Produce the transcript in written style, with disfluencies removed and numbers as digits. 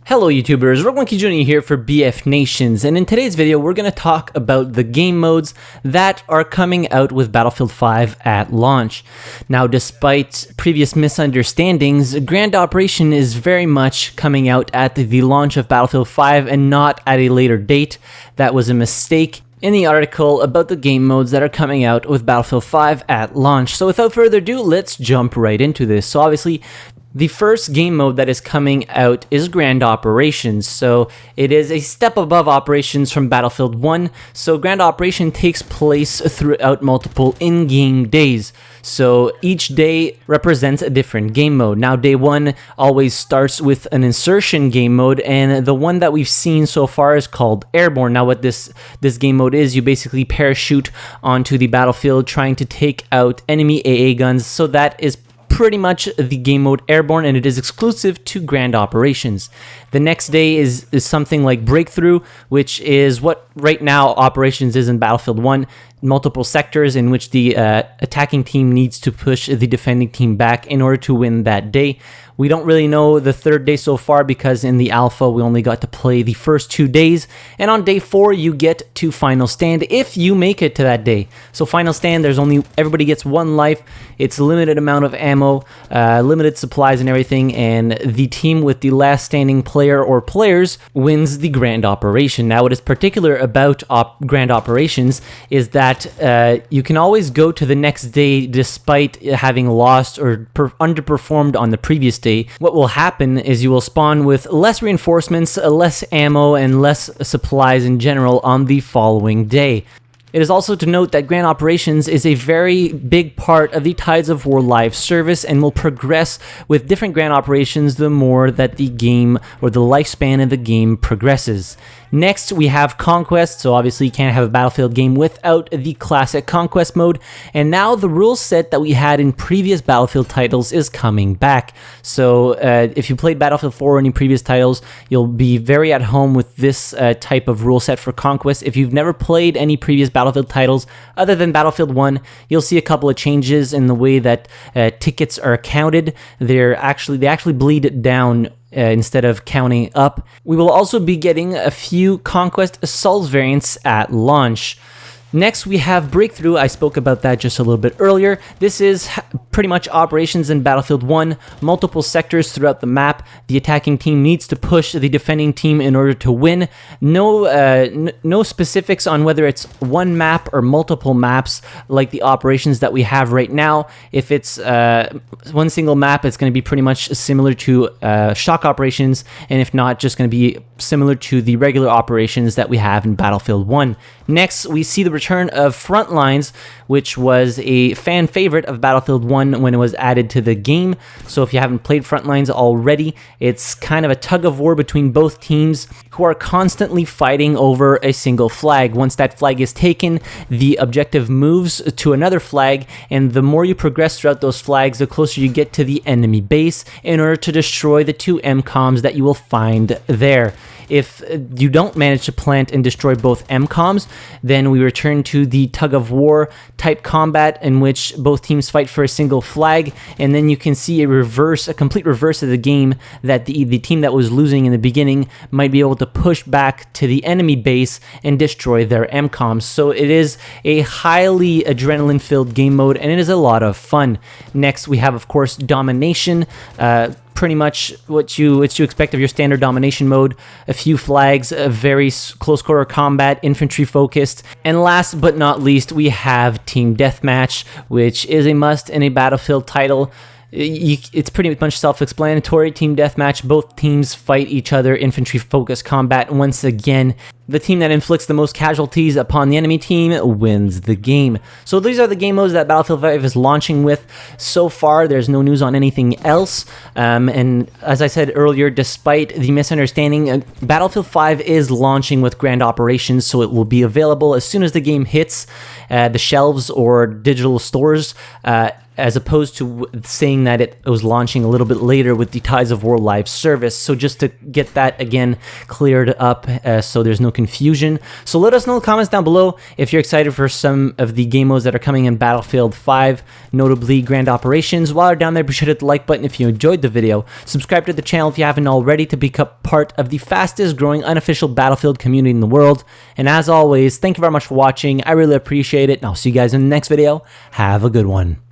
Hello YouTubers, Rogue1Key Jr. here for BFNations, and in today's video we're going to talk about the game modes that are coming out with Battlefield 5 at launch. Now, despite previous misunderstandings, Grand Operation is very much coming out at the launch of Battlefield 5 and not at a later date. That was a mistake in the article about the game modes that are coming out with Battlefield 5 at launch. So without further ado, let's jump right into this. So obviously, the first game mode that is coming out is Grand Operations, so it is a step above Operations from Battlefield 1, so Grand Operation takes place throughout multiple in-game days, so each day represents a different game mode. Now, day 1 always starts with an insertion game mode, and the one that we've seen so far is called Airborne. Now, what this game mode is, you basically parachute onto the battlefield trying to take out enemy AA guns, so that is pretty much the game mode Airborne, and it is exclusive to Grand Operations. The next day is something like Breakthrough, which is what right now Operations is in Battlefield 1, multiple sectors in which the attacking team needs to push the defending team back in order to win that day. We don't really know the third day so far because in the alpha we only got to play the first 2 days, and on day 4 you get to Final Stand if you make it to that day. So Final Stand, everybody gets 1 life, it's a limited amount of ammo, limited supplies and everything, and the team with the last standing player or players wins the Grand Operation. Now, what is particular about Grand Operations is that you can always go to the next day despite having lost or underperformed on the previous day. What will happen is you will spawn with less reinforcements, less ammo, and less supplies in general on the following day. It is also to note that Grand Operations is a very big part of the Tides of War live service and will progress with different Grand Operations the more that the game or the lifespan of the game progresses. Next, we have Conquest, so obviously you can't have a Battlefield game without the classic Conquest mode, and now the rule set that we had in previous Battlefield titles is coming back. So if you played Battlefield 4 or any previous titles, you'll be very at home with this type of rule set for Conquest. If you've never played any previous Battlefield titles other than Battlefield 1, you'll see a couple of changes in the way that tickets are counted. They actually bleed down instead of counting up. We will also be getting a few Conquest Assault variants at launch. Next, we have Breakthrough. I spoke about that just a little bit earlier. This is pretty much Operations in Battlefield 1, multiple sectors throughout the map. The attacking team needs to push the defending team in order to win. No specifics on whether it's one map or multiple maps like the Operations that we have right now. If it's one single map, it's going to be pretty much similar to Shock Operations, and if not, just going to be similar to the regular Operations that we have in Battlefield 1. Next, we see the return of Frontlines, which was a fan favorite of Battlefield 1 when it was added to the game. So if you haven't played Frontlines already, it's kind of a tug of war between both teams who are constantly fighting over a single flag. Once that flag is taken, the objective moves to another flag, and the more you progress throughout those flags, the closer you get to the enemy base in order to destroy the 2 MCOMs that you will find there. If you don't manage to plant and destroy both MCOMs, then we return to the tug-of-war type combat in which both teams fight for a single flag, and then you can see a complete reverse of the game that the team that was losing in the beginning might be able to push back to the enemy base and destroy their MCOMs. So it is a highly adrenaline-filled game mode, and it is a lot of fun. Next, we have, of course, Domination. Pretty much what you expect of your standard domination mode. A few flags, a very close quarter combat, infantry focused, and last but not least, we have Team Deathmatch, which is a must in a Battlefield title. It's pretty much self-explanatory. Team Deathmatch, both teams fight each other, infantry-focused combat. Once again, the team that inflicts the most casualties upon the enemy team wins the game. So these are the game modes that Battlefield 5 is launching with. So far, there's no news on anything else. And as I said earlier, despite the misunderstanding, Battlefield 5 is launching with Grand Operations, so it will be available as soon as the game hits the shelves or digital stores. as opposed to saying that it was launching a little bit later with the Tides of War live service. So just to get that again cleared up so there's no confusion. So let us know in the comments down below if you're excited for some of the game modes that are coming in Battlefield 5, notably Grand Operations. While you're down there, be sure to hit the like button if you enjoyed the video. Subscribe to the channel if you haven't already to become part of the fastest growing unofficial Battlefield community in the world. And as always, thank you very much for watching. I really appreciate it, and I'll see you guys in the next video. Have a good one.